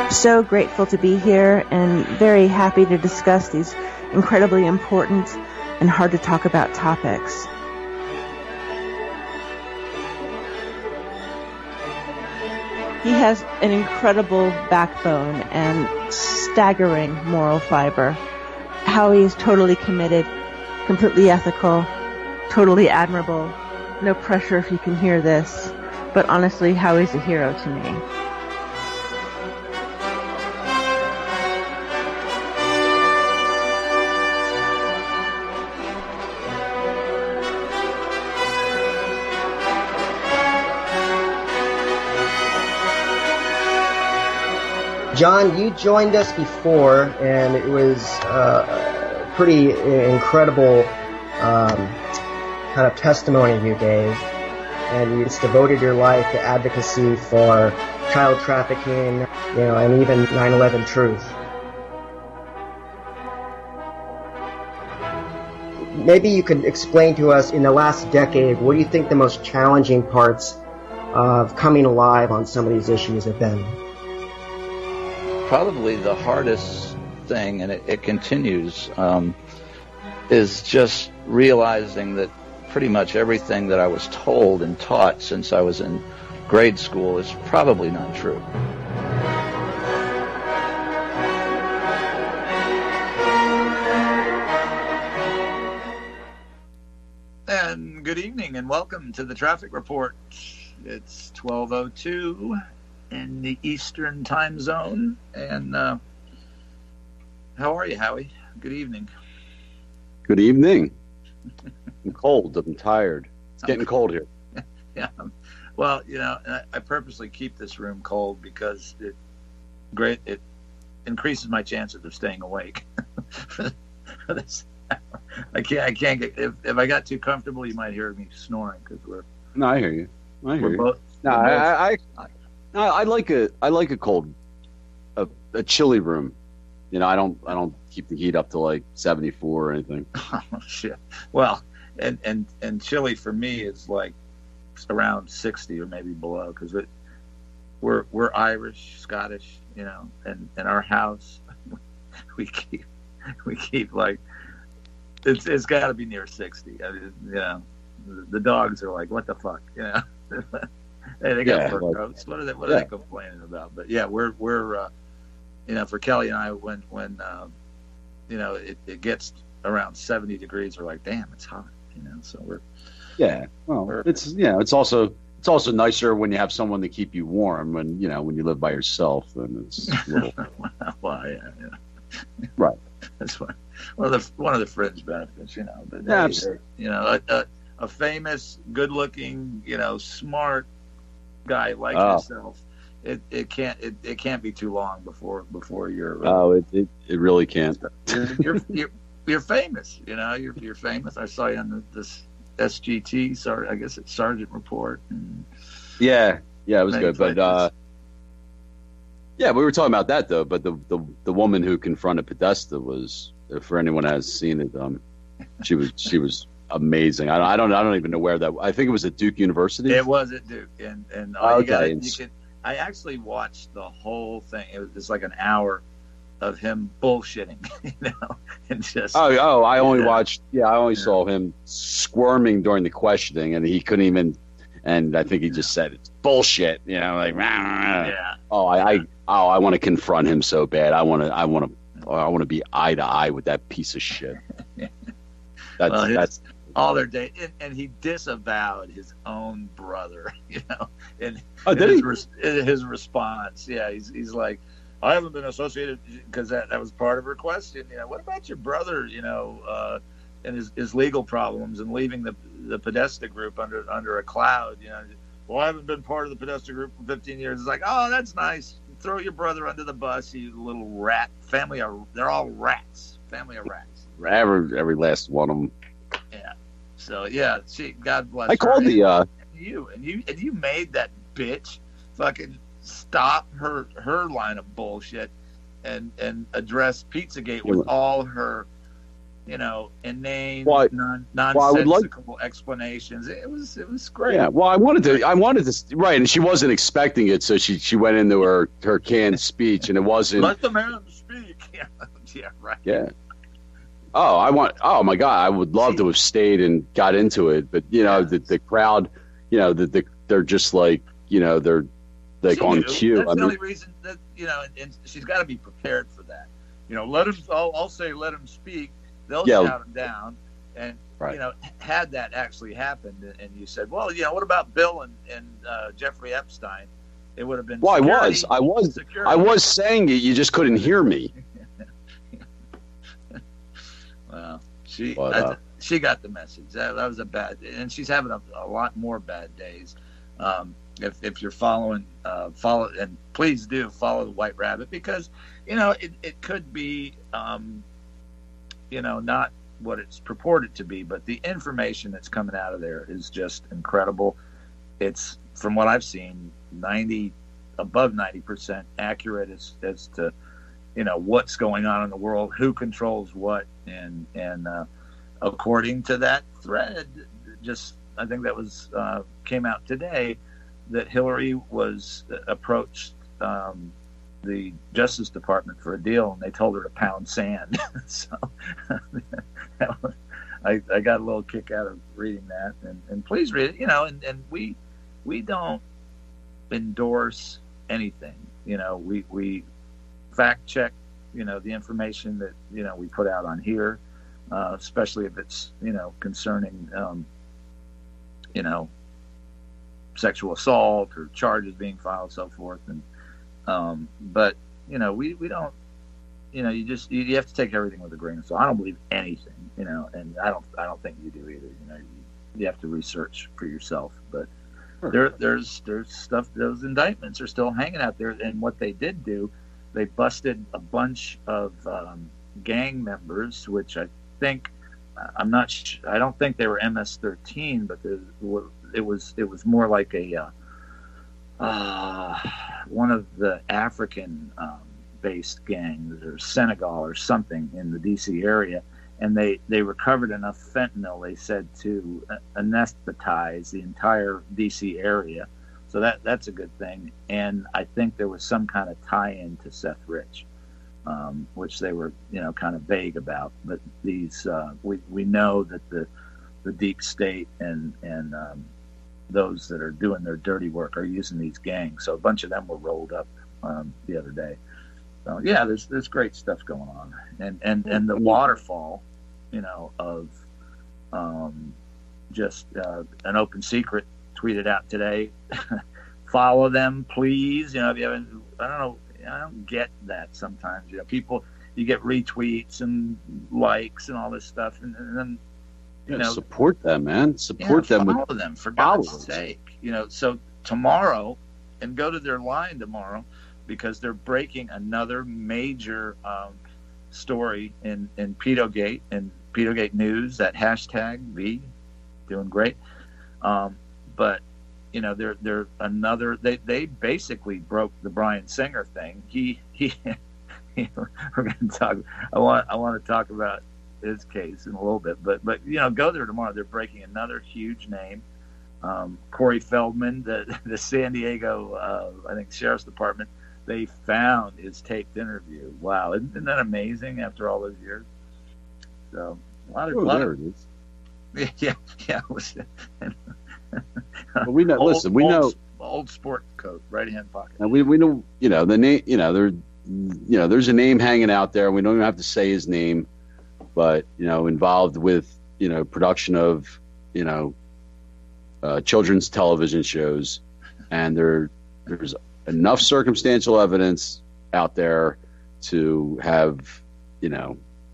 So grateful to be here and very happy to discuss these incredibly important and hard to talk about topics. He has an incredible backbone and staggering moral fiber. Howie is totally committed, completely ethical, totally admirable. No pressure if you can hear this, but honestly, Howie's a hero to me. John, you joined us before, and it was a pretty incredible kind of testimony you gave, and you just devoted your life to advocacy for child trafficking, and even 9/11 truth. Maybe you could explain to us, in the last decade, what do you think the most challenging parts of coming alive on some of these issues have been? Probably the hardest thing, and it continues, is just realizing that pretty much everything that I was told and taught since I was in grade school is probably not true. And good evening and welcome to the Traffic Report. It's 12:02 in the Eastern Time Zone. And how are you, Howie? Good evening. Good evening. I'm cold. I'm tired. It's getting cold here. Yeah. Well, I purposely keep this room cold because it increases my chances of staying awake. I can't get, if I got too comfortable, you might hear me snoring because we're. No, I hear you. I hear you. Both, no, I like a cold, a chilly room. I don't keep the heat up to like 74 or anything. Oh shit. Well, and chilly for me is like around 60 or maybe below because we're Irish, Scottish, and our house we keep like it's got to be near 60. I mean, the dogs are like, what the fuck, Hey, they got fur coats. What are they complaining about? But yeah, we're for Kelly and I, when it gets around 70 degrees, we're like, damn, it's hot, So we're it's also nicer when you have someone to keep you warm. When when you live by yourself, then it's a little. Well, yeah. Right. That's one of the fringe benefits, But absolutely. A famous, good-looking, smart guy like yourself, it can't be too long before you're. It really can't. You're famous, You're famous. I saw you on this SGT. Sorry, I guess it's Sergeant Report. And yeah, it was good, but yeah, we were talking about that though. But the woman who confronted Podesta was, for anyone who has seen it, she was amazing. I don't even know where that. I think it was at Duke University. It was at Duke, and I actually watched the whole thing. It was just like an hour of him bullshitting, and just. I only watched. Yeah, I only saw him squirming during the questioning, and he couldn't even. And I think he just said it's bullshit. Like. Yeah. I want to confront him so bad. I want to be eye to eye with that piece of shit. That's all their day, and he disavowed his own brother, in his response. Yeah, he's like, I haven't been associated, because that was part of her question. What about your brother? And his legal problems and leaving the Podesta group under a cloud. Well, I haven't been part of the Podesta group for 15 years. It's like, oh, that's nice. Throw your brother under the bus, you little rat. They're all rats. Family of rats. Every last one of them. Yeah. So yeah, God bless. I called you made that bitch fucking stop her line of bullshit and address Pizzagate with all her inane, Well, nonsensical explanations. It was great. Yeah. Well, I wanted to, right. And she wasn't expecting it. So she went into her canned speech, and it wasn't. Let the man speak. Yeah. Right. Yeah. Oh my God. I would love to have stayed and got into it. But, the crowd, they're just like, they're like on cue. That's the only reason that, and she's got to be prepared for that. Let him, I'll say, let him speak. They'll shout him down. And, right. Had that actually happened and you said, well, what about Bill and Jeffrey Epstein? It would have been. Well, I was saying it. You just couldn't hear me. Well, she got the message. That was a bad, and she's having a lot more bad days. If you're following, and please do follow the White Rabbit, because it could be not what it's purported to be, but the information that's coming out of there is just incredible. It's, from what I've seen, above 90% accurate as to what's going on in the world, who controls what, and according to that thread, I think that was came out today, that Hillary was approached the Justice Department for a deal, and they told her to pound sand. So I got a little kick out of reading that, and please read it. And we don't endorse anything. We fact check the information that we put out on here, especially if it's concerning sexual assault or charges being filed, so forth. And but we don't, you have to take everything with a grain of salt. I don't believe anything, and I don't think you do either. You have to research for yourself. But there's stuff, those indictments are still hanging out there. And what they did do, they busted a bunch of gang members, which I think, I don't think they were MS-13, but it was more like a one of the African based gangs, or Senegal or something, in the DC area, and they recovered enough fentanyl, they said, to anesthetize the entire DC area. So that's a good thing. And I think there was some kind of tie-in to Seth Rich, which they were kind of vague about. But these we know that the deep state and those that are doing their dirty work are using these gangs. So a bunch of them were rolled up the other day. So yeah, there's great stuff going on, and the waterfall, of just an open secret tweeted out today. Follow them, please. If you haven't, I don't know. I don't get that sometimes. People, you get retweets and likes and all this stuff, and then support them, man. Support them. Follow them, for God's sake. So tomorrow, and go to their line tomorrow, because they're breaking another major story in Pedogate and Pedogate News. That hashtag V, doing great. But they're another. They basically broke the Bryan Singer thing. He we're going to talk. I want to talk about his case in a little bit, but go there tomorrow. They're breaking another huge name. Corey Feldman, the San Diego, I think, Sheriff's Department, they found his taped interview. Wow, isn't that amazing after all those years? So a lot of it is. Yeah. But we know. Listen, we know old sport coat, right hand pocket. And we know. The name. There's a name hanging out there. We don't even have to say his name, but involved with production of children's television shows, and there's enough circumstantial evidence out there to have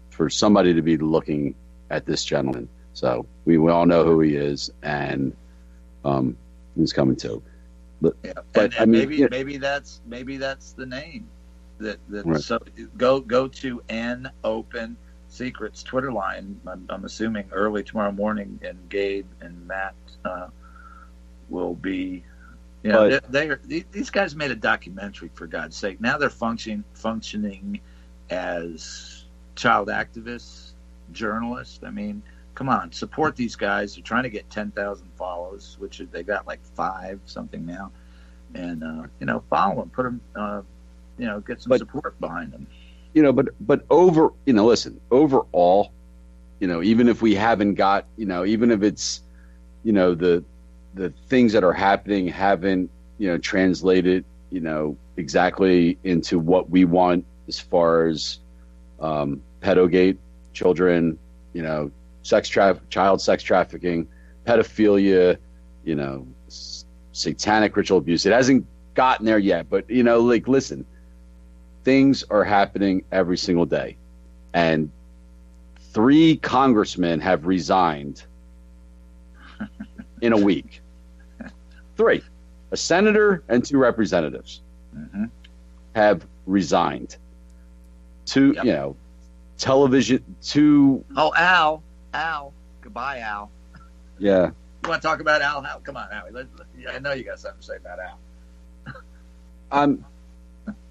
for somebody to be looking at this gentleman. So we all know who he is, and who's coming too. But I mean, maybe that's the name. That right. So go to N Open Secrets Twitter line. I'm assuming early tomorrow morning, and Gabe and Matt will be. These guys made a documentary, for God's sake. Now they're functioning as child activists, journalist. I mean, come on, support these guys. They're trying to get 10,000 follows, which they got like 5 something now. And, follow them, put them, get some support behind them. Listen, overall, even if we haven't got, even if it's, the things that are happening haven't, translated, exactly into what we want as far as pedogate, children, child sex trafficking, pedophilia, satanic ritual abuse. It hasn't gotten there yet, but listen, things are happening every single day, and 3 congressmen have resigned in a week. 3, a senator and 2 representatives have resigned. 2, television. 2. Oh, Al, goodbye, Al. Yeah. You want to talk about Al? Come on, Howie. I know you got something to say about Al.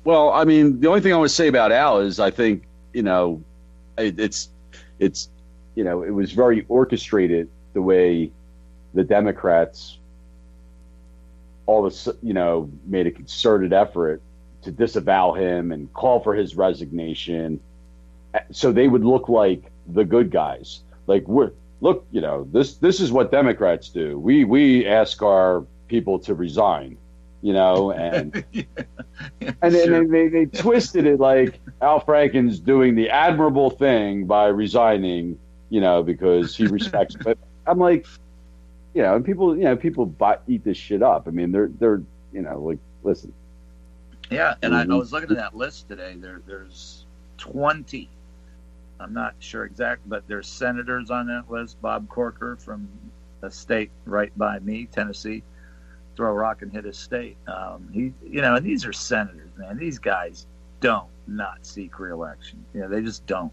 Well, I mean, the only thing I want to say about Al is I think, it was very orchestrated the way the Democrats made a concerted effort to disavow him and call for his resignation, so they would look like the good guys. Like, this is what Democrats do. We ask our people to resign, and and then they twisted it like Al Franken's doing the admirable thing by resigning, because he respects. But I'm like, and people, eat this shit up. I mean, they're listen. Yeah, and I was looking at that list today. There's 20. I'm not sure exact, but there's senators on that list. Bob Corker from a state right by me, Tennessee. Throw a rock and hit his state. And these are senators, man. These guys don't not seek re-election. They just don't.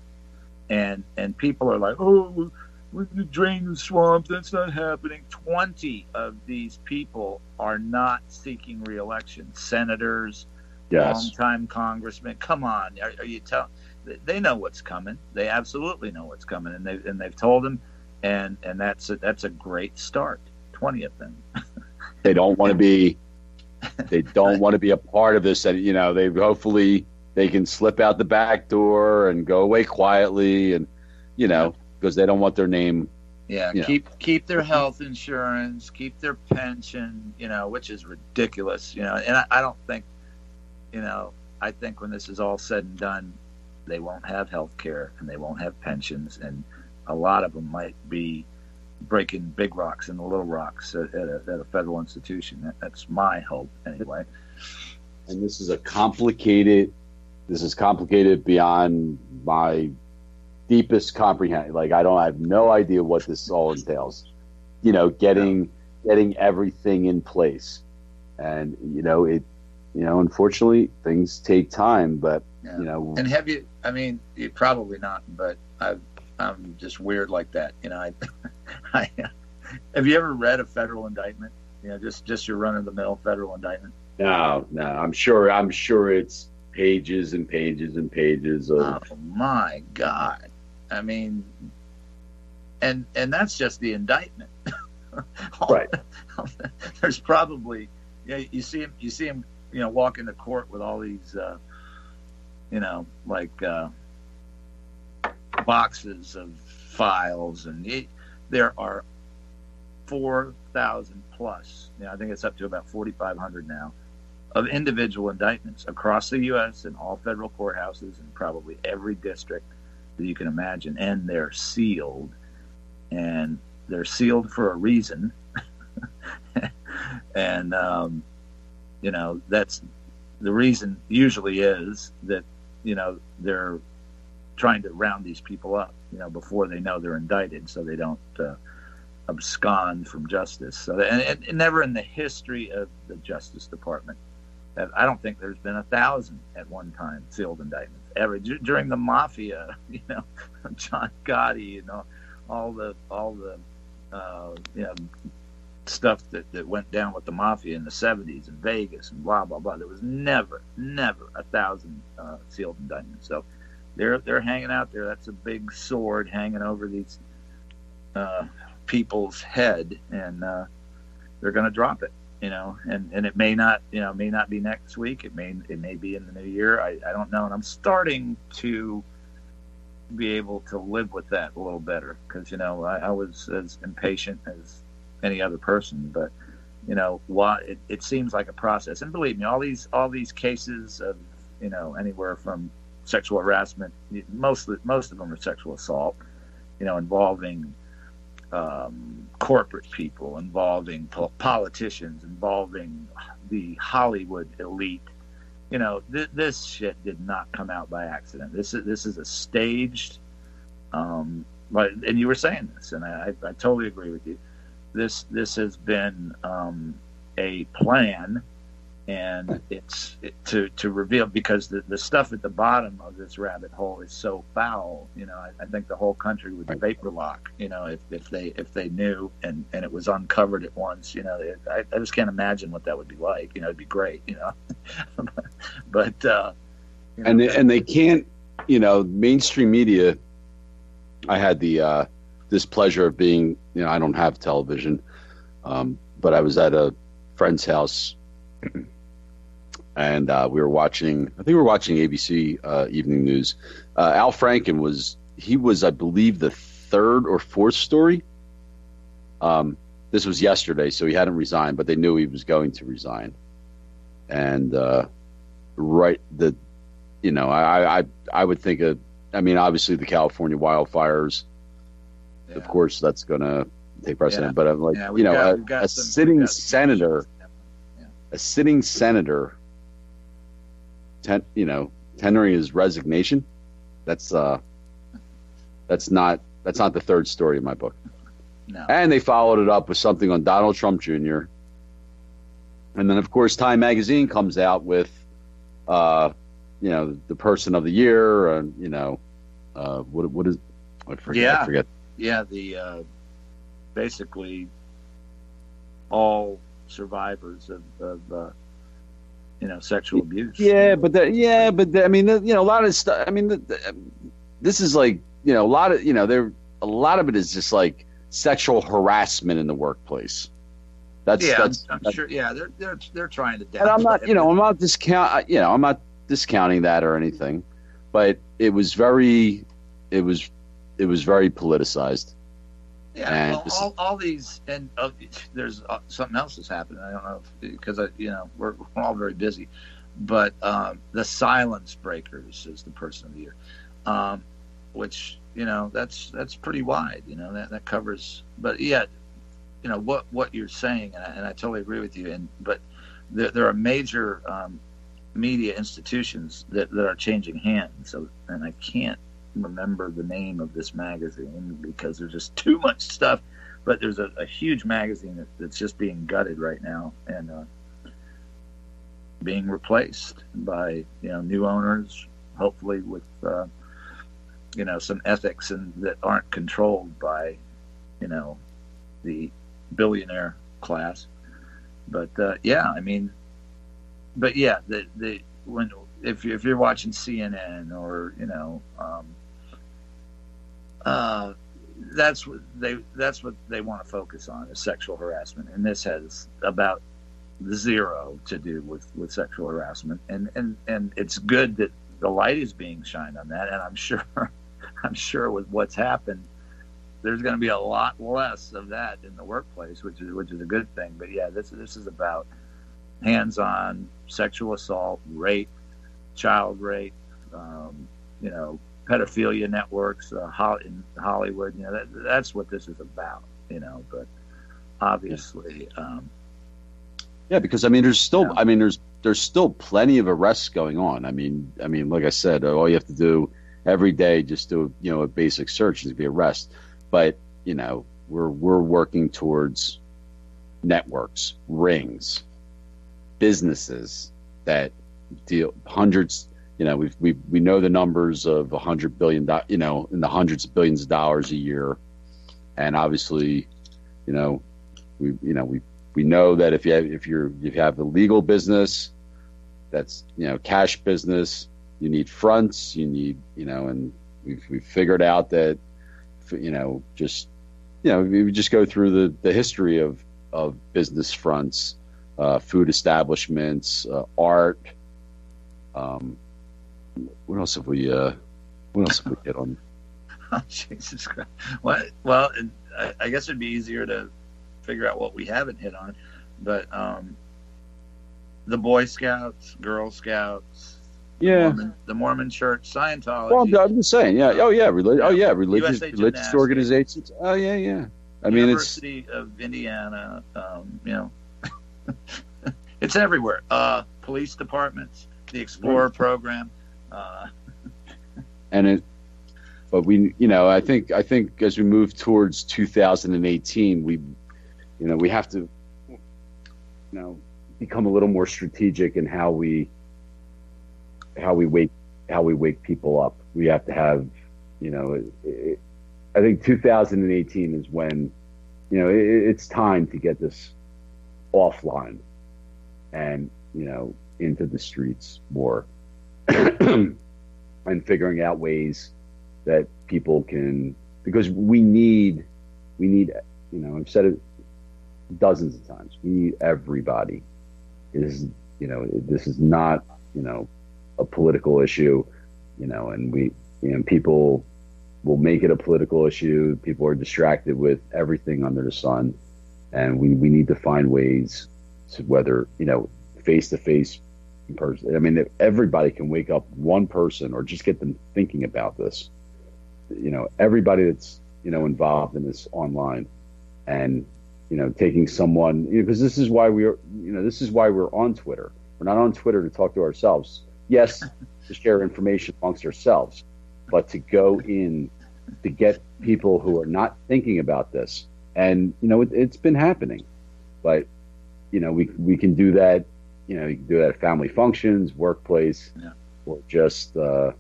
And people are like, oh, we're going to drain the swamp. That's not happening. 20 of these people are not seeking re-election. Senators, longtime congressmen. Come on, are you telling? They know what's coming. They absolutely know what's coming, and they've told them, and that's a great start. 20 of them. They don't want to be. They don't want to be a part of this, and they hopefully they can slip out the back door and go away quietly, and because they don't want their name. Yeah, keep their health insurance, keep their pension, which is ridiculous, and I don't think, I think when this is all said and done, they won't have health care and they won't have pensions, and a lot of them might be breaking big rocks into little rocks at a federal institution. That's my hope, anyway. And this is complicated beyond my deepest comprehension. Like, I have no idea what this all entails. Getting everything in place, and unfortunately things take time. But and have you? I mean, you probably not, but I'm just weird like that. Have you ever read a federal indictment? Just your run of the mill federal indictment. No. I'm sure it's pages and pages and pages of. Oh my God! I mean, and that's just the indictment. Right. There's probably you see him walk into court with all these boxes of files, and there are 4,000 plus. I think it's up to about 4,500 now of individual indictments across the U.S. in all federal courthouses and probably every district that you can imagine, and they're sealed, and they're sealed for a reason. And that's the reason usually is that they're trying to round these people up before they know they're indicted, so they don't abscond from justice. So and never in the history of the Justice Department, I don't think there's been 1,000 at one time sealed indictments ever. During the mafia, John Gotti and all the stuff that went down with the mafia in the 70s in Vegas and blah blah blah. There was never 1,000 sealed indictments. So they're hanging out there. That's a big sword hanging over these people's head, and they're going to drop it. And it may not be next week. It may be in the new year. I don't know. And I'm starting to be able to live with that a little better, because I was as impatient as any other person, but it seems like a process. And believe me, all these cases of anywhere from sexual harassment, most of them are sexual assault, involving corporate people, involving politicians, involving the Hollywood elite. This shit did not come out by accident. This is a staged, and you were saying this, and I totally agree with you. This has been a plan, and it's to reveal, because the stuff at the bottom of this rabbit hole is so foul. I think the whole country would vapor lock. If they knew and it was uncovered at once. I just can't imagine what that would be like. It'd be great. But and they can't. Mainstream media. I had the displeasure of being. I don't have television, but I was at a friend's house. And we were watching. I think we were watching ABC Evening News. Al Franken was, I believe, the third or fourth story. This was yesterday, so he hadn't resigned, but they knew he was going to resign. And I would think of. I mean, obviously the California wildfires. Yeah. Of course, that's going to take precedent. Yeah. But I'm like, a sitting senator. A sitting senator, tendering his resignation. That's not the third story of my book. No. And they followed it up with something on Donald Trump Jr. And then, of course, Time Magazine comes out with, the person of the year, and what is? I forget. Yeah, the basically all survivors of sexual abuse. Yeah, but I mean, a lot of stuff. I mean, this is like a lot of a lot of it is just like sexual harassment in the workplace. I'm sure. Yeah, they're trying to. And I'm not I'm not discounting that or anything, but it was very politicized. Yeah, all these, and there's something else that's happened. I don't know because we're all very busy, but the Silence Breakers is the person of the year, which that's pretty wide. That covers. But yet, what you're saying, and I totally agree with you. But there are major media institutions that are changing hands. So, and I can't remember the name of this magazine because there's just too much stuff, but there's a huge magazine that's just being gutted right now and being replaced by new owners, hopefully with some ethics and that aren't controlled by the billionaire class. But if you're watching CNN or that's what they want to focus on is sexual harassment, and this has about zero to do with sexual harassment, and it's good that the light is being shined on that, and I'm sure with what's happened, there's going to be a lot less of that in the workplace, which is a good thing. But yeah, this is about hands-on sexual assault, rape, child rape, pedophilia networks in Hollywood. That's what this is about. But obviously, because there's still there's still plenty of arrests going on. I mean, like I said, all you have to do every day, just do a basic search and be arrest. But we're working towards networks, rings, businesses that deal hundreds. We know the numbers of $100 billion, in the hundreds of billions of dollars a year, and obviously, we know that if you have a legal business, that's cash business, fronts, and we've figured out that, we just go through the history of business fronts, food establishments, art. What else have we hit on? Oh, Jesus Christ. Well, I guess it'd be easier to figure out what we haven't hit on, but the Boy Scouts, Girl Scouts, the Mormon Church, Scientology. Well, I'm just saying, religious organizations. Oh yeah. I mean, University of Indiana. It's everywhere. Police departments, the Explorer program. But I think as we move towards 2018, we have to, become a little more strategic in how we wake people up. We have to have, I think 2018 is when, it's time to get this offline and, into the streets more and figuring out ways that people can, because we need, I've said it dozens of times, we need everybody. This is not, a political issue, and people will make it a political issue. People are distracted with everything under the sun, and we need to find ways to, whether, face to face in person. I mean, if everybody can wake up one person or just get them thinking about this, everybody that's, involved in this online, and, taking someone, because this is why we're on Twitter. We're not on Twitter to talk to ourselves. Yes, to share information amongst ourselves, but to go in to get people who are not thinking about this. And, it's been happening, but, we can do that. You can do that at family functions, workplace, or just, you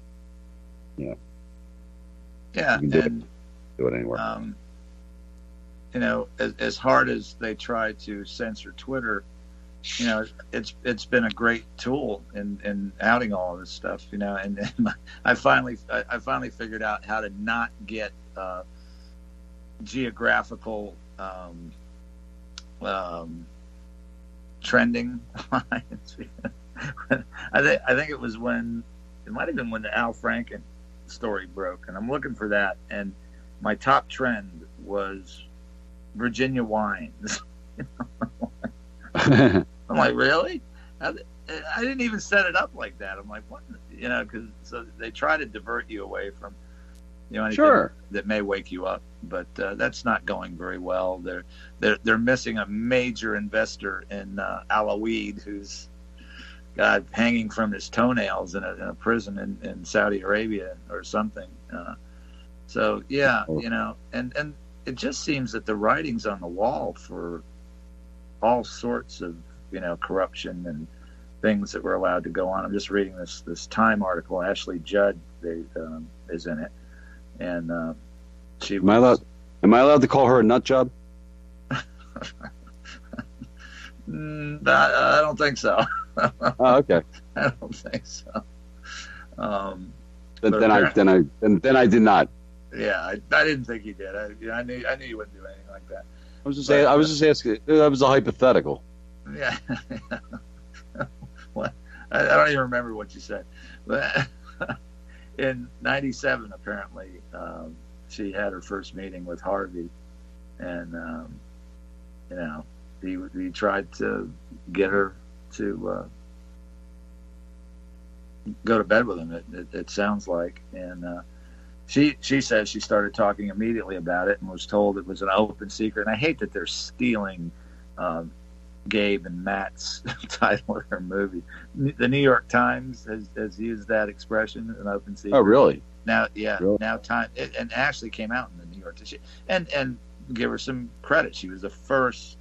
can do it anywhere. As hard as they try to censor Twitter, it's been a great tool in outing all of this stuff. And I finally figured out how to not get geographical trending lines. I think it might have been when the Al Franken story broke, and I'm looking for that, and my top trend was Virginia wines. I'm like, really? I didn't even set it up like that. I'm like, what? Because so they try to divert you away from anything that may wake you up, but that's not going very well. They're missing a major investor in Alaweed, who's hanging from his toenails in a prison in Saudi Arabia or something. And it just seems that the writing's on the wall for all sorts of corruption and things that were allowed to go on. I'm just reading this Time article. Ashley Judd is in it, and she. Am I allowed to call her a nut job? I don't think so. Oh, okay. I don't think so. Then I did not. Yeah, I didn't think you did. I knew you wouldn't do anything like that. I was just asking. That was a hypothetical. Yeah. What? I don't even remember what you said. But in '97, apparently, she had her first meeting with Harvey, and he tried to get her to go to bed with him. It sounds like, and she says she started talking immediately about it and was told it was an open secret. And I hate that they're stealing Gabe and Matt's title of their movie. The New York Times has used that expression, an open secret. Oh, really? Now, yeah. Really? Now, and actually came out in the New York Times. And give her some credit. She was the first,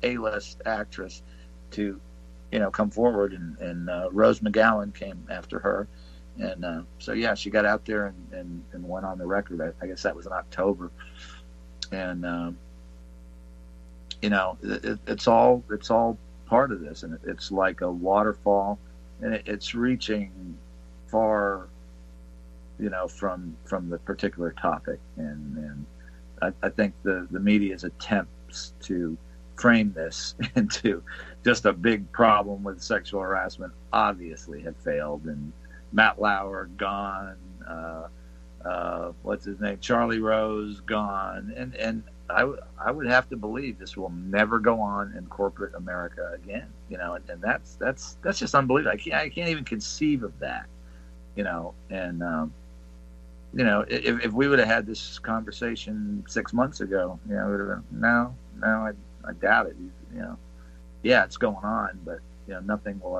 A-list actress to, come forward, and Rose McGowan came after her. And so, yeah, she got out there and went on the record. I guess that was in October. And, it's all part of this. And it's like a waterfall, and it's reaching far, from the particular topic, and I think the media's attempts to frame this into just a big problem with sexual harassment obviously have failed. And Matt Lauer gone, what's his name, Charlie Rose gone, and I would have to believe this will never go on in corporate America again. And that's just unbelievable. I can't even conceive of that. And if we would have had this conversation 6 months ago, we would have been, no, I doubt it. Yeah, it's going on, but nothing will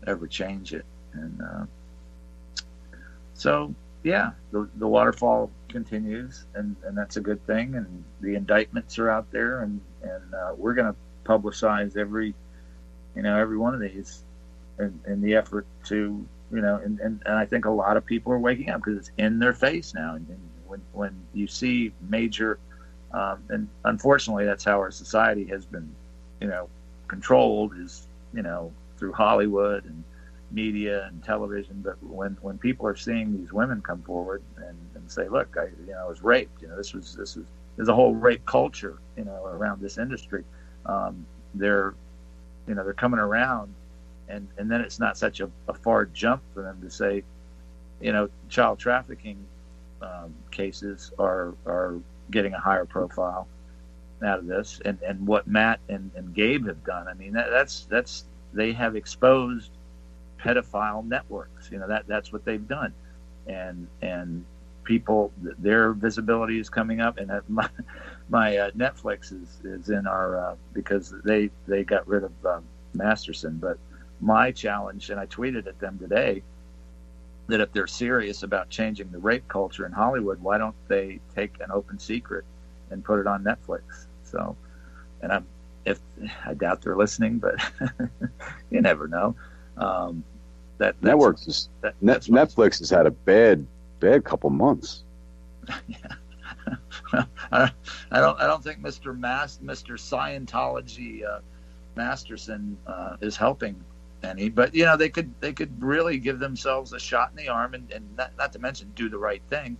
ever change it. And so yeah, the waterfall continues, and that's a good thing. And the indictments are out there, and we're going to publicize every one of these in the effort to, and I think a lot of people are waking up because it's in their face now. And when you see major, and unfortunately that's how our society has been, controlled, is, through Hollywood and media and television. But when people are seeing these women come forward and say, look, I was raped, there's a whole rape culture, around this industry. They're coming around, and then it's not such a far jump for them to say, child trafficking cases are getting a higher profile out of this, and what Matt and Gabe have done. I mean, that's they have exposed pedophile networks. That's what they've done, and people, their visibility is coming up. And my Netflix is in our because they got rid of Masterson. But my challenge, and I tweeted at them today, that if they're serious about changing the rape culture in Hollywood, why don't they take an open secret and put it on Netflix? So, and I doubt they're listening, but you never know. Netflix has had a bad couple months. Yeah. I don't think Mr. Scientology Masterson is helping any, but they could really give themselves a shot in the arm, and not to mention do the right thing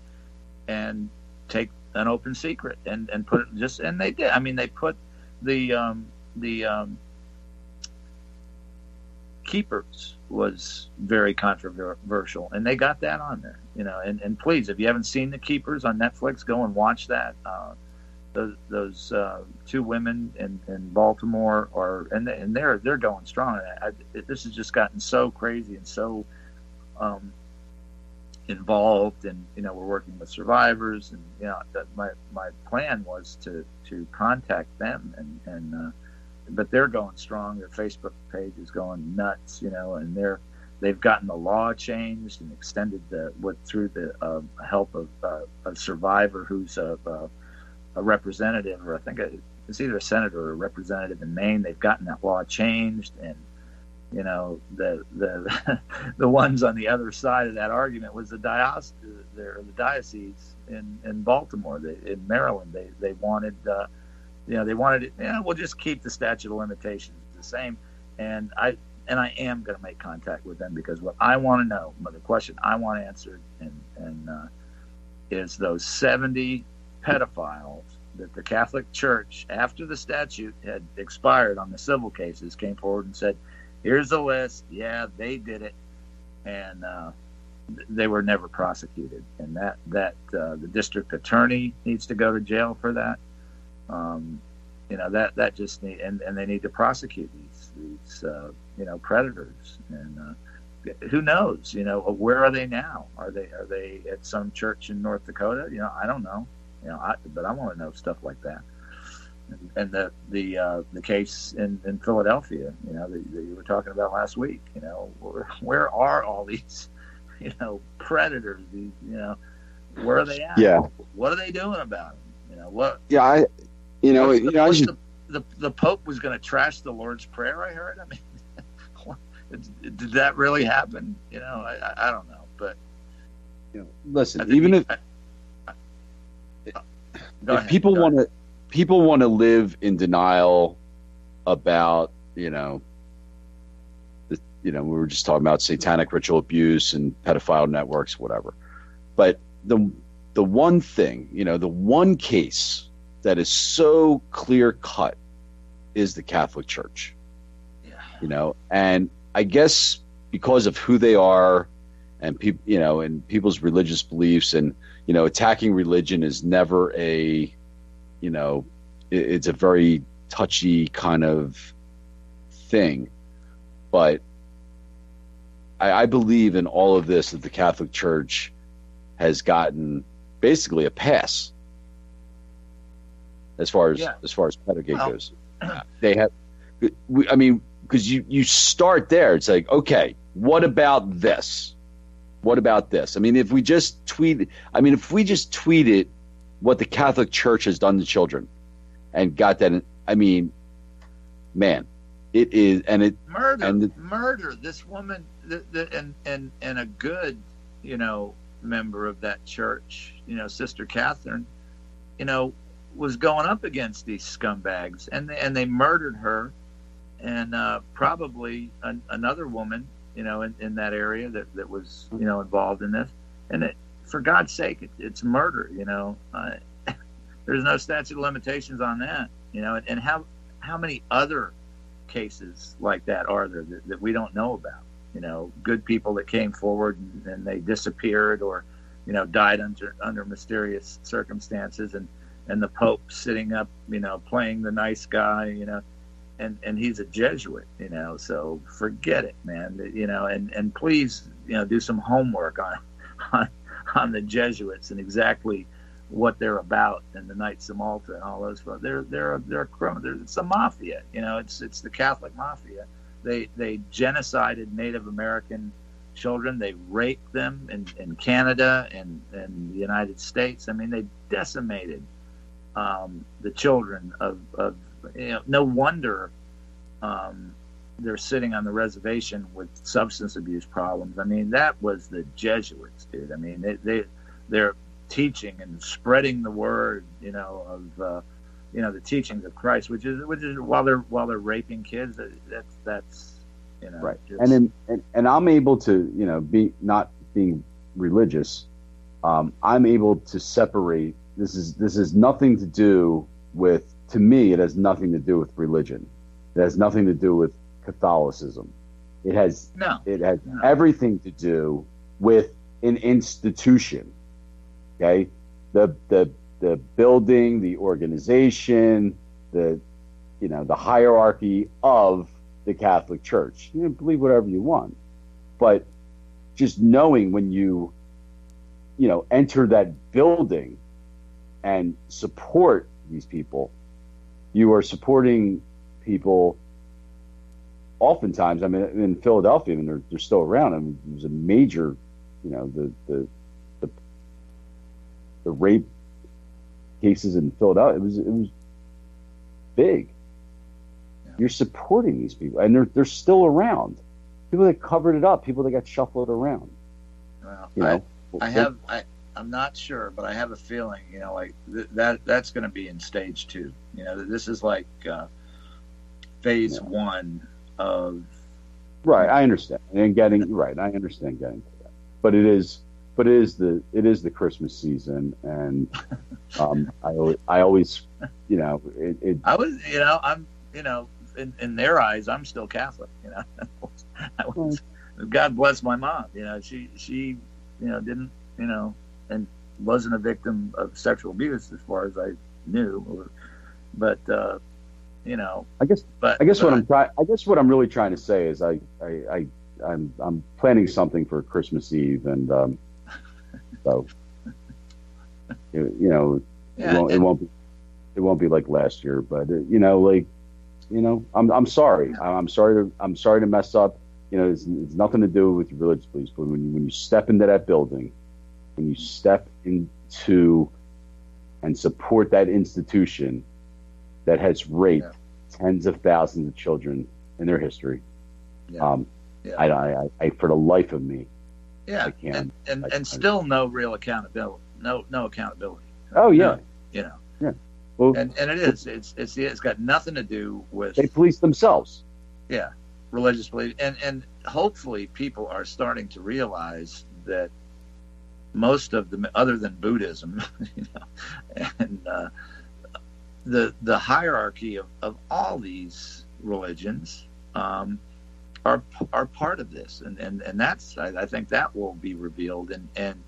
and take an open secret and put it just, and they did. I mean, they put the Keepers was very controversial, and they got that on there, and please, if you haven't seen the Keepers on Netflix, go and watch that. Those two women in Baltimore and they're going strong. This has just gotten so crazy and so involved, and we're working with survivors, and that my plan was to contact them, and but they're going strong. Their Facebook page is going nuts, and they've gotten the law changed and extended through the help of a survivor who's a representative, or I think it's either a senator or a representative in Maine. They've gotten that law changed, and the ones on the other side of that argument was the diocese in Baltimore, in Maryland. They wanted they wanted it. We'll just keep the statute of limitations the same, and I am going to make contact with them, because what I want to know, the question I want answered, and is those 70 pedophiles that the Catholic Church, after the statute had expired on the civil cases, came forward and said, here's the list. Yeah, they did it. And they were never prosecuted. And that the district attorney needs to go to jail for that. That just need, and they need to prosecute these predators. And who knows? Where are they now? Are they at some church in North Dakota? I don't know. But I want to know stuff like that. And the case in Philadelphia, that you were talking about last week. Where are all these, predators? These, where are they at? Yeah. What are they doing about them? What? Yeah, the Pope was going to trash the Lord's Prayer. I heard. I mean, did that really happen? I don't know, but listen, even if people want to live in denial about we were just talking about satanic ritual abuse and pedophile networks, whatever. But the one thing, the one case that is so clear cut is the Catholic Church. Yeah. And I guess because of who they are and people, and people's religious beliefs, and attacking religion is never it's a very touchy kind of thing. But I believe in all of this, that the Catholic Church has gotten basically a pass as far as Pedogate goes. They have, because you start there. It's like, okay, what about this? What about this? If we just tweeted what the Catholic Church has done to children and got that, man, it is, and it murder. This woman, and a good, member of that church, Sister Catherine, was going up against these scumbags, and they murdered her, and probably another woman, in that area that was, involved in this, and for God's sake, it's murder, there's no statute of limitations on that, and how many other cases like that are there that we don't know about? Good people that came forward and they disappeared, or died under mysterious circumstances, and the Pope sitting up, playing the nice guy, and he's a Jesuit, so forget it, man, and please, do some homework on the Jesuits and exactly what they're about, and the Knights of Malta and all those folks. They're criminal. It's a mafia, it's the Catholic mafia. They genocided Native American children. They raped them in Canada and the United States. They decimated the children of no wonder they're sitting on the reservation with substance abuse problems. That was the Jesuits, dude. They're teaching and spreading the word, of the teachings of Christ, which is while they're raping kids. That's right. Just... And I'm able to be not being religious. I'm able to separate. This is nothing to do with. To me, it has nothing to do with religion. It has nothing to do with Catholicism. It has everything to do with an institution. Okay, the building, the organization, the hierarchy of the Catholic Church. You can believe whatever you want, but just knowing when you enter that building and support these people, you are supporting people. Oftentimes, in Philadelphia, they're still around. It was a major, the rape cases in Philadelphia. It was big. Yeah. You're supporting these people, and they're still around. People that covered it up, people that got shuffled around. Well, I'm not sure, but I have a feeling, that's going to be in stage 2. This is like phase 1 of. Right, I understand, and getting right. I understand getting to that, but it is the Christmas season, and I always, I was, I'm, in their eyes, I'm still Catholic. God bless my mom. She didn't, and wasn't a victim of sexual abuse as far as I knew, but I guess what I'm really trying to say is I'm planning something for Christmas Eve, and so it won't be like last year, but I'm sorry. I'm sorry to mess up. It's nothing to do with your religious beliefs, but when you step into that building, when you step into and support that institution that has raped tens of thousands of children in their history, I for the life of me, I can't. And still no real accountability. No accountability. Oh yeah. Yeah. Well, and it is. It's got nothing to do with. They police themselves. Yeah. religious belief, and hopefully people are starting to realize that most of them, other than Buddhism, and the hierarchy of all these religions are part of this, and that's I think that will be revealed, and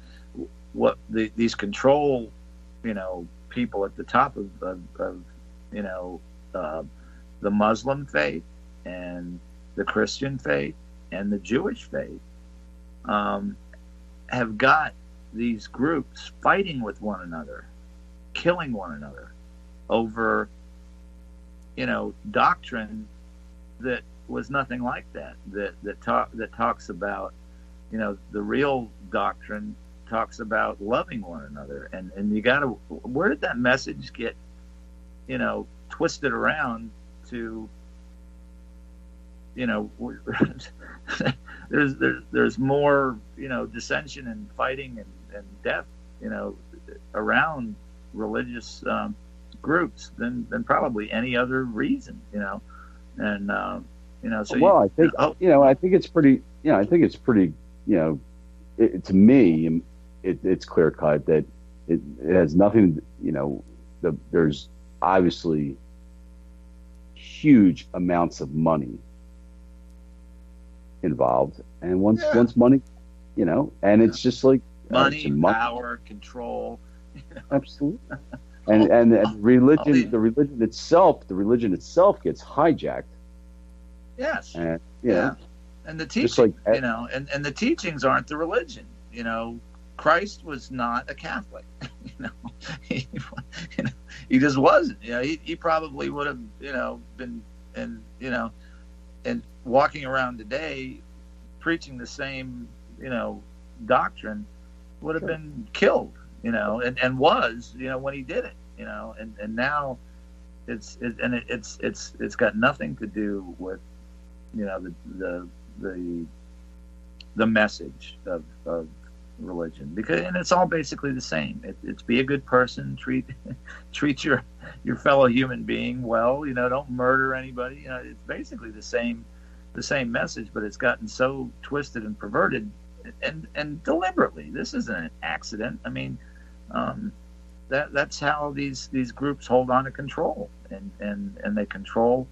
what these control people at the top of the Muslim faith and the Christian faith and the Jewish faith have got these groups fighting with one another, killing one another over doctrine that was nothing like that talks about the real doctrine talks about loving one another, and you gotta, where did that message get twisted around to there's more dissension and fighting and death around religious groups than probably any other reason, and so I think I think it's pretty to me it's clear cut that it has nothing, there's obviously huge amounts of money involved, and once money, and it's just like money, power, control, absolutely, and religion, the religion itself gets hijacked. Yes, and and the teaching, and the teachings aren't the religion. Christ was not a Catholic. He just wasn't. He probably would have, been, and walking around today, preaching the same, doctrine, would have been killed, and was, when he did it, and now it's got nothing to do with, the message of religion, and it's all basically the same. It's be a good person, treat your fellow human being well, don't murder anybody. It's basically the same message, but it's gotten so twisted and perverted, and deliberately. This isn't an accident. I mean, that's how these groups hold on to control, and they control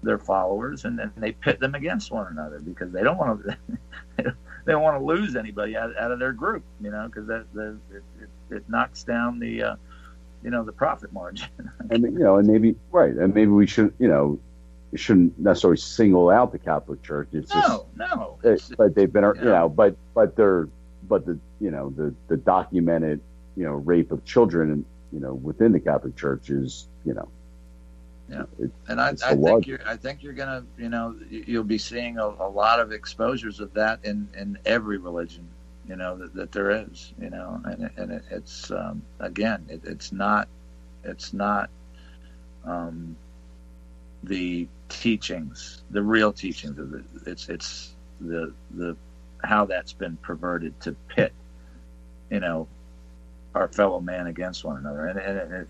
their followers, and they pit them against one another because they don't want to they don't want to lose anybody out of their group, because it knocks down the the profit margin. and maybe we should we shouldn't necessarily single out the Catholic Church. It's but they've been but the documented rape of children within the Catholic Church is and I think you're gonna you'll be seeing a lot of exposures of that in every religion that there is, and it's again it's not the teachings, the real teachings of it. It's the how that's been perverted to pit our fellow man against one another, and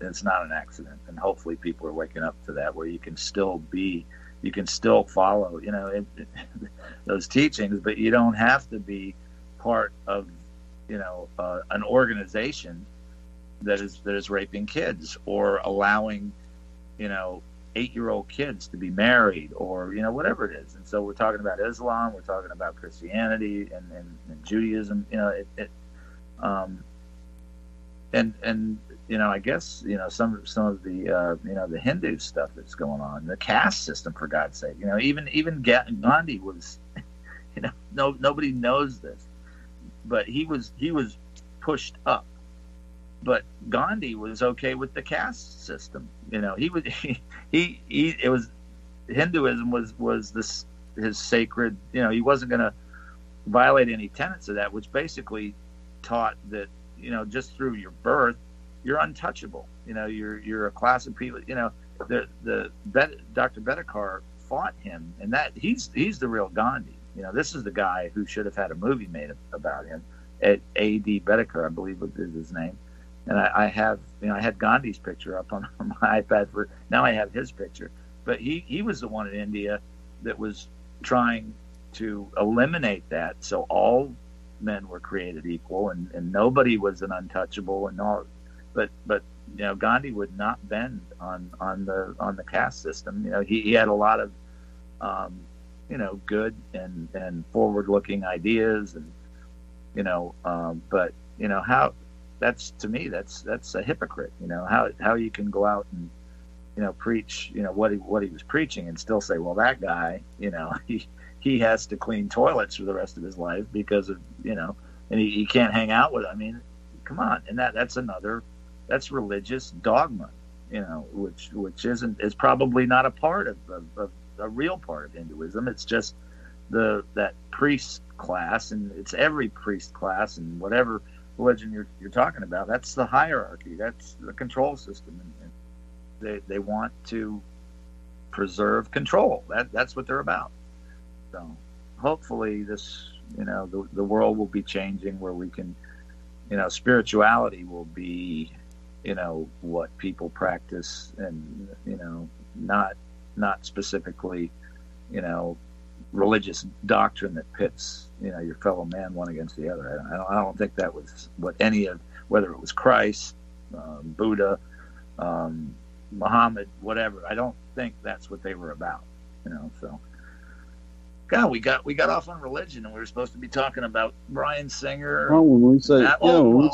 it's not an accident. And hopefully people are waking up to that, where you can still follow those teachings, but you don't have to be part of an organization that is raping kids or allowing 8-year-old kids to be married, or whatever it is. And so we're talking about Islam, we're talking about Christianity and Judaism, and I guess some of the the Hindu stuff that's going on, the caste system, for God's sake. Even Gandhi was nobody knows this, but he was pushed up. But Gandhi was okay with the caste system. It was Hinduism was this his sacred. He wasn't going to violate any tenets of that, which basically taught that just through your birth you're untouchable. You're a class of people. Dr. Bedekar fought him, and that he's the real Gandhi. This is the guy who should have had a movie made about him. A.D. Bedekar, I believe is his name. And I have, I had Gandhi's picture up on my iPad now I have his picture. But he was the one in India that was trying to eliminate that, so all men were created equal, and nobody was an untouchable, and all. But Gandhi would not bend on the caste system. He had a lot of good and forward-looking ideas, and but how that's, to me, that's a hypocrite. How you can go out and preach what he was preaching and still say, well, that guy, he has to clean toilets for the rest of his life because of and he can't hang out with. I mean, come on, and that's religious dogma, which is probably not a part of a real part of Hinduism. It's just that priest class, and it's every priest class and whatever religion you're talking about. That's the hierarchy. That's the control system, and they want to preserve control. That's what they're about. So hopefully this, the world will be changing where we can, spirituality will be, what people practice, and not specifically, religious doctrine that pits, your fellow man one against the other. I don't think that was what whether it was Christ, Buddha, Muhammad, whatever. I don't think that's what they were about. So. God, we got off on religion, and we were supposed to be talking about Bryan Singer. Oh, when we say when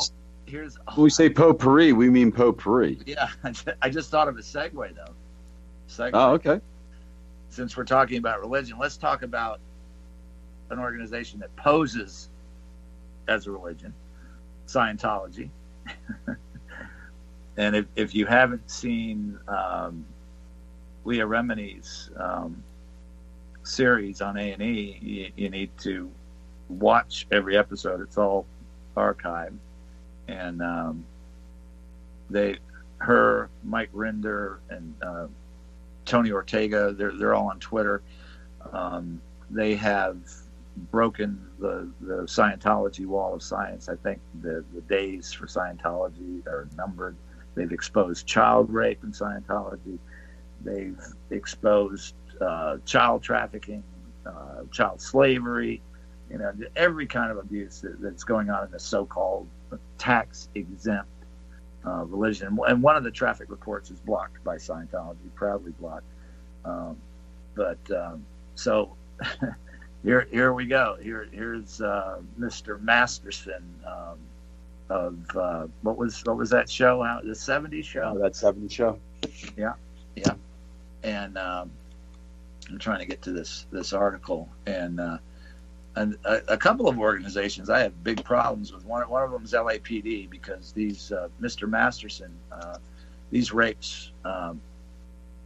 we say potpourri, we mean potpourri. Yeah, I just thought of a segue though. Oh, okay. Since we're talking about religion, let's talk about an organization that poses as a religion, Scientology. And if you haven't seen Leah Remini's series on A&E, you need to watch every episode. It's all archived, and Mike Rinder and Tony Ortega, they're all on Twitter. They have broken the Scientology wall of science. I think the days for Scientology are numbered. They've exposed child rape in Scientology. They've exposed child trafficking, child slavery, every kind of abuse that's going on in the so-called tax-exempt religion. And one of the Traffic reports is blocked by Scientology, proudly blocked. So here we go. Here's Mr. Masterson of what was that show? The 70s show? Oh, that 70s show. Yeah. And I'm trying to get to this article, and a couple of organizations I have big problems with. One of them is LAPD, because these Mr. Masterson, these rapes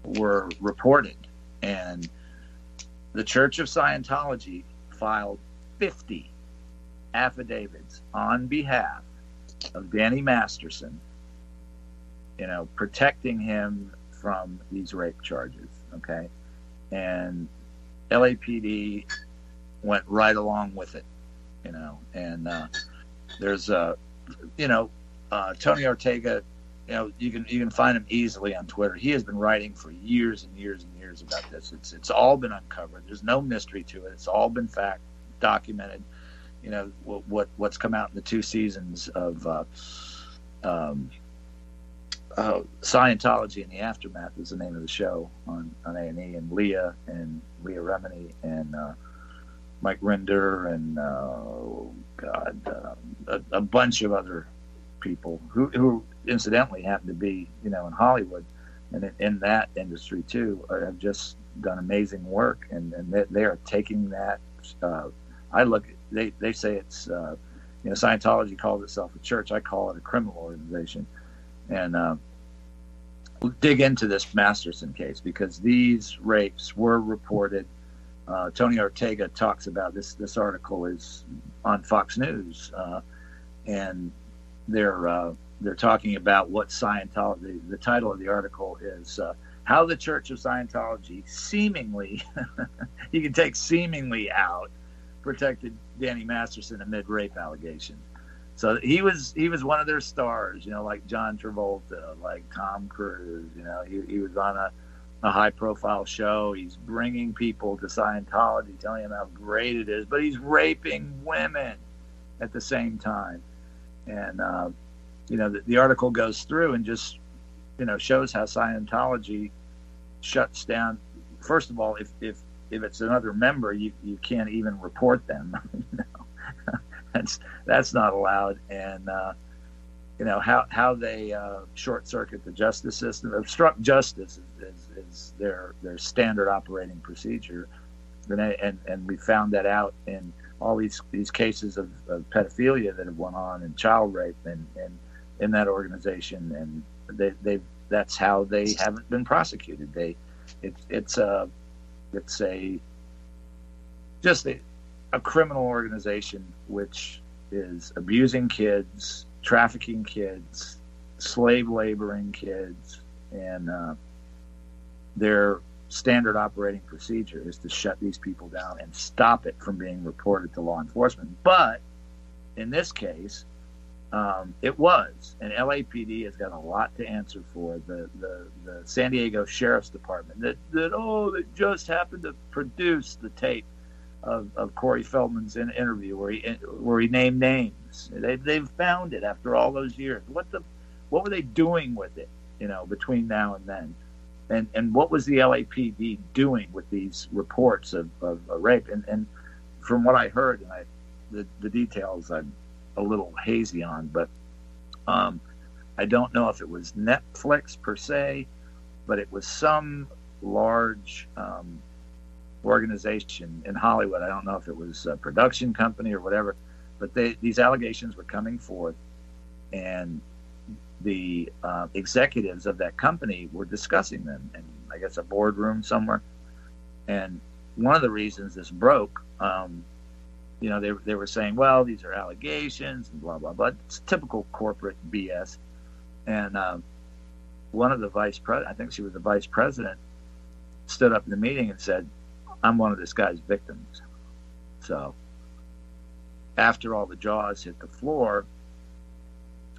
were reported, and the Church of Scientology filed 50 affidavits on behalf of Danny Masterson, protecting him from these rape charges. Okay. And LAPD went right along with it, and there's Tony Ortega, you can find him easily on Twitter. He has been writing for years and years and years about this. It's all been uncovered. There's no mystery to it. It's all been fact documented. What's come out in the 2 seasons of Scientology in the Aftermath is the name of the show on A&E, and Leah Remini and Mike Rinder and a bunch of other people who incidentally happen to be in Hollywood and in that industry too, have just done amazing work, and they are taking that. They say it's Scientology calls itself a church. I call it a criminal organization. And we'll dig into this Masterson case, because these rapes were reported. Tony Ortega talks about this. This article is on Fox News, and they're talking about what Scientology. The title of the article is "How the Church of Scientology Seemingly," you can take "seemingly" out, protected Danny Masterson amid rape allegations. So he was one of their stars, like John Travolta, like Tom Cruise. He was on a high-profile show. He's bringing people to Scientology, telling them how great it is, but he's raping women at the same time. And the article goes through and just shows how Scientology shuts down. First of all, if it's another member, you can't even report them. That's not allowed. And how they short circuit the justice system, obstruct justice is their standard operating procedure. And we found that out in all these cases of pedophilia that have went on, and child rape and in that organization, and that's how they haven't been prosecuted. It's a criminal organization which is abusing kids, trafficking kids, slave laboring kids, and their standard operating procedure is to shut these people down and stop it from being reported to law enforcement. But in this case, it was, and LAPD has got a lot to answer for. The San Diego Sheriff's Department that just happened to produce the tape of Corey Feldman's interview where he named names. They've found it after all those years. What were they doing with it? Between now and then, and what was the LAPD doing with these reports of rape? And from what I heard, and the details I'm a little hazy on, but I don't know if it was Netflix per se, but it was some large organization in Hollywood. I don't know if it was a production company or whatever, but these allegations were coming forth, and the executives of that company were discussing them in, I guess, a boardroom somewhere. And one of the reasons this broke, they were saying, well, these are allegations and blah, blah, blah. It's typical corporate BS. And one of the vice president, I think she was the vice president, stood up in the meeting and said, I'm one of this guy's victims. So after all the jaws hit the floor,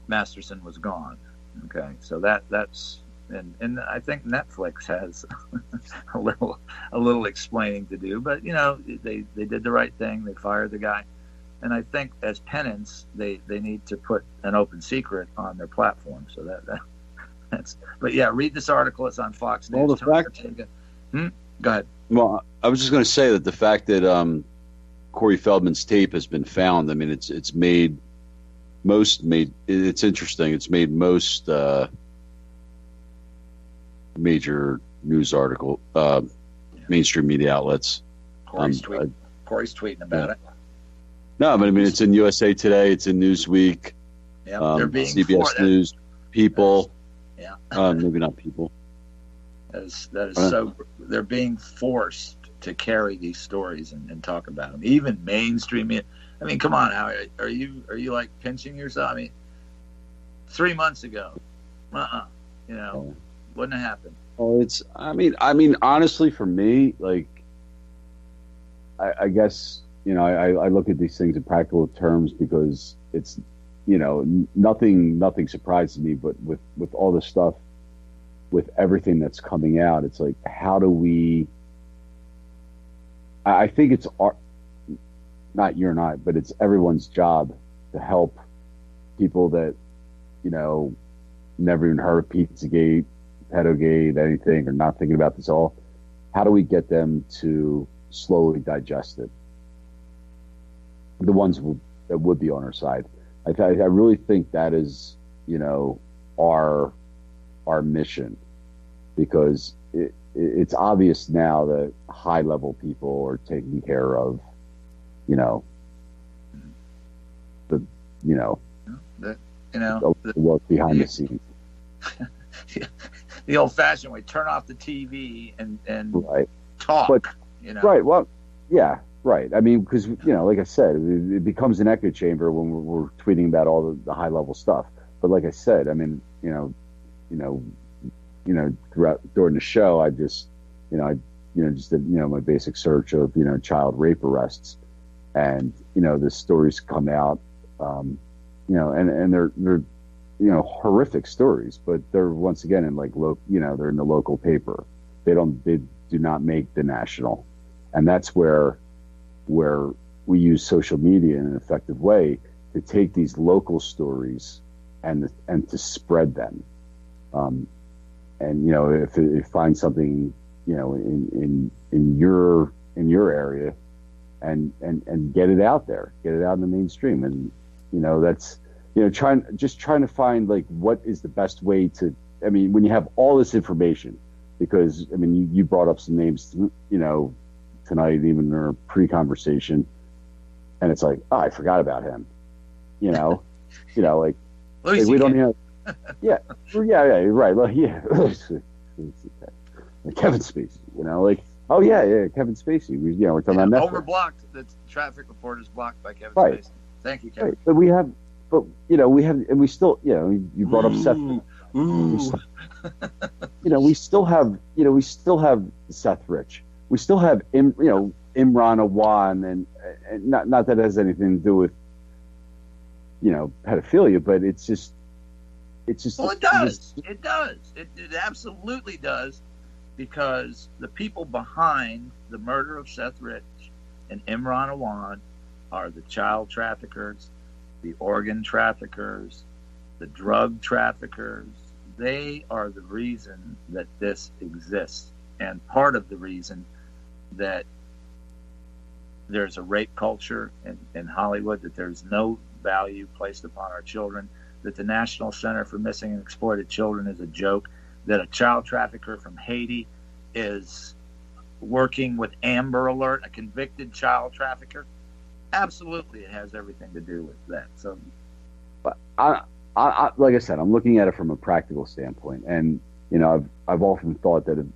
Masterson was gone. Okay, so that's and I think Netflix has a little explaining to do, but they did the right thing. They fired the guy, and I think as penance they need to put an open secret on their platform. So that's. But yeah, read this article. It's on Fox News. Well, the fact. Go ahead. Well, I was just going to say that the fact that Corey Feldman's tape has been found. I mean, it's made. It's interesting. It's made most major news article, mainstream media outlets. Corey's tweeting about it. No, but I mean, it's in USA Today. It's in Newsweek. Yeah, they're being CBS News. People. Yeah. Maybe not People. That is so. They're being forced to carry these stories and talk about them. Even mainstream media. I mean, come on, Howie. Are you like pinching yourself? I mean, 3 months ago, wouldn't have happened. Well, I mean, honestly, for me, like, I guess, I look at these things in practical terms because it's, nothing surprises me, but with all this stuff, with everything that's coming out, it's like, how do we, I think it's not you and I, but it's everyone's job to help people that, never even heard of Pizzagate, Pedogate, anything, or not thinking about this all. How do we get them to slowly digest it? The ones that would be on our side. I really think that is, our mission, because it's obvious now that high level people are taking care of, the work behind the scenes. The old-fashioned way: turn off the TV and right. talk. But, right. Well, yeah. Right. I mean, because like I said, it becomes an echo chamber when we're tweeting about all the high level stuff. But like I said, I mean, throughout during the show, I just, just did, my basic search of, child rape arrests, and the stories come out, and they're horrific stories, but they're once again in like they're in the local paper, They do not make the national, and that's where we use social media in an effective way to take these local stories and to spread them. And if you find something in your area, and get it out there, get it out in the mainstream, and that's trying to find like what is the best way to. I mean, when you have all this information, because I mean, you brought up some names, tonight, even in our pre-conversation, and it's like, oh, I forgot about him, like we don't have, yeah, right, well, yeah, Kevin Spacey, like, oh yeah, Kevin Spacey, we're talking about Netflix. Overblocked. The traffic report is blocked by Kevin right. Spacey. Thank you, Kevin. Right. But we have, and we still, you brought up Seth. We still have Seth Rich. We still have Imran Awan, and not that it has anything to do with pedophilia, but it's just. Well, it does. It does. It absolutely does, because the people behind the murder of Seth Rich and Imran Awan are the child traffickers, the organ traffickers, the drug traffickers. They are the reason that this exists, and part of the reason that there's a rape culture in Hollywood, that there's no value placed upon our children, that the National Center for Missing and Exploited Children is a joke, that a child trafficker from Haiti is working with Amber Alert, a convicted child trafficker. Absolutely, it has everything to do with that. So, but I like I said, I'm looking at it from a practical standpoint, and I've often thought that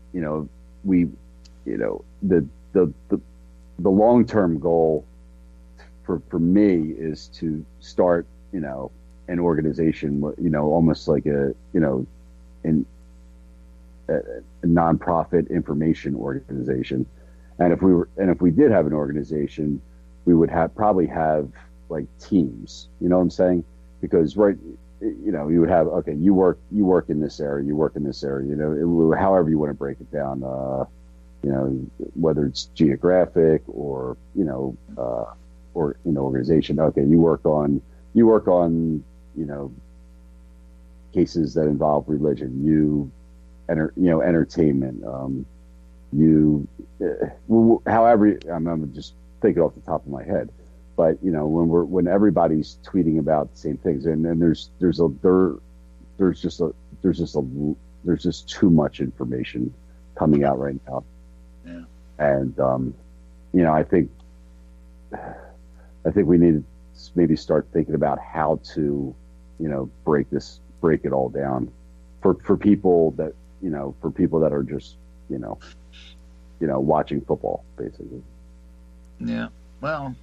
the long-term goal for me is to start an organization, almost like a nonprofit information organization, and if we did have an organization, we would probably have like teams. You know what I'm saying? Because you would have, okay, you work in this area, you work in this area, however you want to break it down, whether it's geographic or organization. Okay, you work on cases that involve religion, entertainment, however, I'm just thinking off the top of my head. But when everybody's tweeting about the same things, and then there's just too much information coming out right now. Yeah. And I think we need to maybe start thinking about how to break it all down for people that are just watching football, basically. Yeah. Well,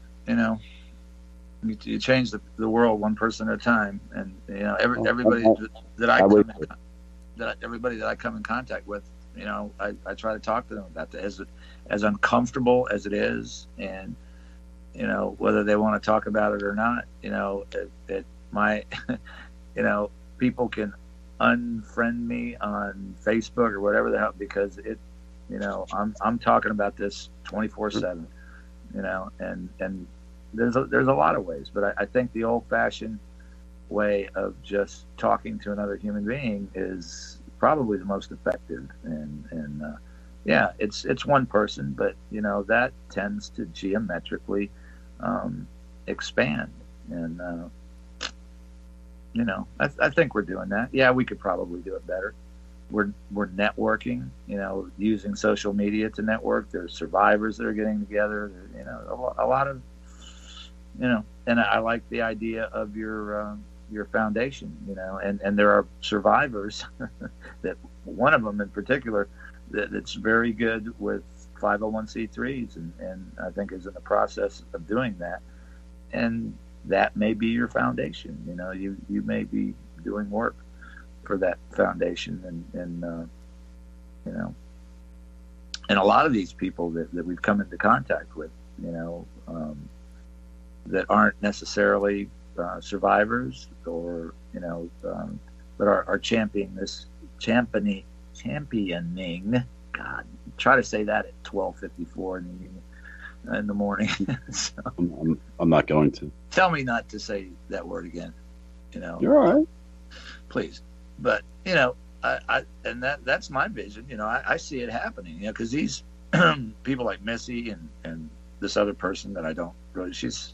you change the world one person at a time, and everybody that I come in contact with, I try to talk to them about that, as uncomfortable as it is, and whether they want to talk about it or not. People can unfriend me on Facebook or whatever the hell, because I'm talking about this 24/7. And there's a lot of ways, but I think the old-fashioned way of just talking to another human being is probably the most effective. And it's one person, but that tends to geometrically expand. And I think we're doing that. Yeah, we could probably do it better. We're networking, using social media to network. There's survivors that are getting together. A lot of, and I like the idea of your foundation, and there are survivors that, one of them in particular, that's very good with 501c3s, and I think is in the process of doing that. And that may be your foundation. You may be doing work for that foundation, and a lot of these people that we've come into contact with, that aren't necessarily survivors, or but are championing God, try to say that at 12:54 in the morning. So, I'm not going to. Tell me not to say that word again. You're all right. Please. But and that's my vision. I see it happening. Because these people like Missy and this other person that I don't really. She's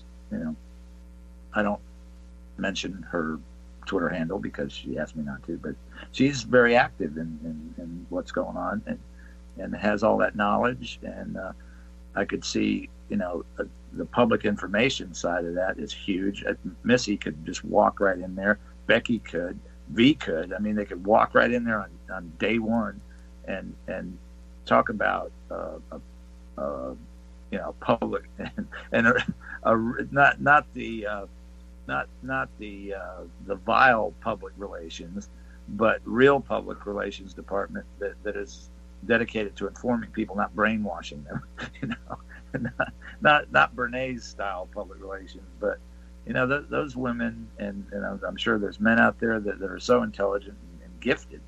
I don't mention her Twitter handle because she asked me not to, but she's very active in what's going on and has all that knowledge. And I could see, the public information side of that is huge. Missy could just walk right in there. Becky could. V could. I mean, they could walk right in there on day one and talk about public and not the vile public relations, but real public relations department that is dedicated to informing people, not brainwashing them. Not Bernays style public relations, but those women, and I'm sure there's men out there that are so intelligent and gifted,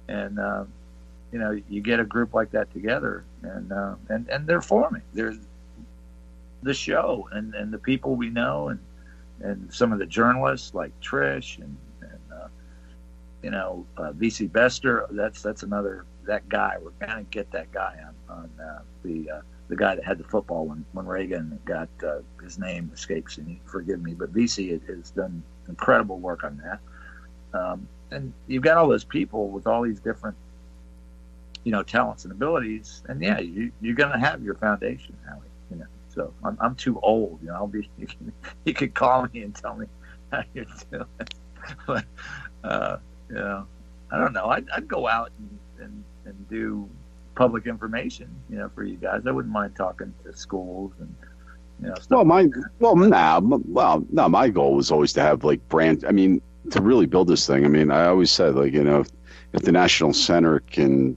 and you get a group like that together, and they're forming. There's the show and the people we know, and some of the journalists like Trish and VC Bester. That's another, that guy. We're gonna get that guy on the guy that had the football when Reagan got his name escapes me. Forgive me, but VC has done incredible work on that. And you've got all those people with all these different talents and abilities, and you're gonna have your foundation, Howie. So I'm too old. I'll be. You could call me and tell me how you're doing. But I don't know. I'd go out and do public information, for you guys. I wouldn't mind talking to schools and stuff. My goal was always to have like brand. I mean, to really build this thing. I mean, I always said if the National Center can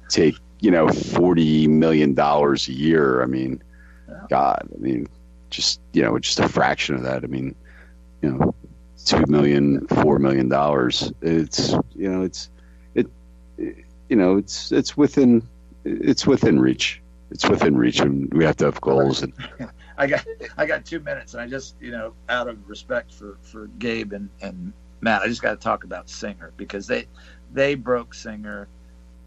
take $40 million a year. I mean. God, I mean, just a fraction of that. I mean, $2 million, $4 million. It's within reach. It's within reach, and we have to have goals. And I got 2 minutes, and I just out of respect for Gabe and Matt, I just got to talk about Singer, because they broke Singer.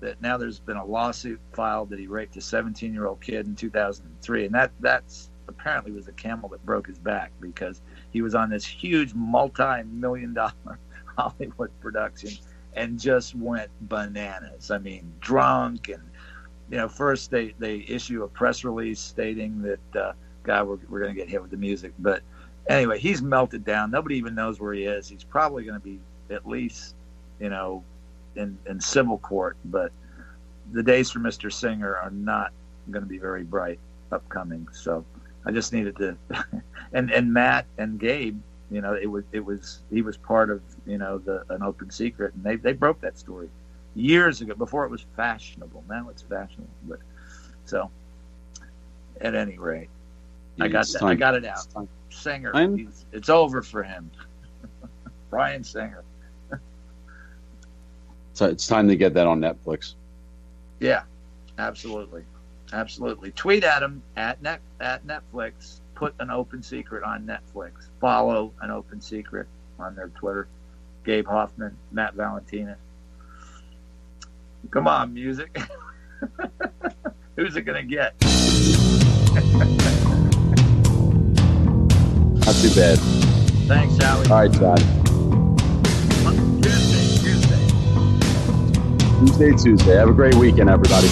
That now there's been a lawsuit filed that he raped a 17-year-old kid in 2003, and that's apparently was the camel that broke his back, because he was on this huge multi-million-dollar Hollywood production and just went bananas. I mean, drunk, and first they issue a press release stating that God, we're going to get hit with the music, but anyway, he's melted down. Nobody even knows where he is. He's probably going to be at least in civil court, but the days for Mr. Singer are not going to be very bright upcoming. So I just needed to, and Matt and Gabe, he was part of an open secret, and they broke that story years ago before it was fashionable. Now it's fashionable, but so at any rate, I got it out. Singer, it's over for him. Brian Singer. So it's time to get that on Netflix. Yeah, absolutely. Tweet at him at Netflix. Put an open secret on Netflix. Follow an open secret on their Twitter. Gabe Hoffman, Matt Valentina. Come on, music. Who's it gonna get? Not too bad. Thanks, Howie. All right, Todd. Tuesday. Have a great weekend, everybody.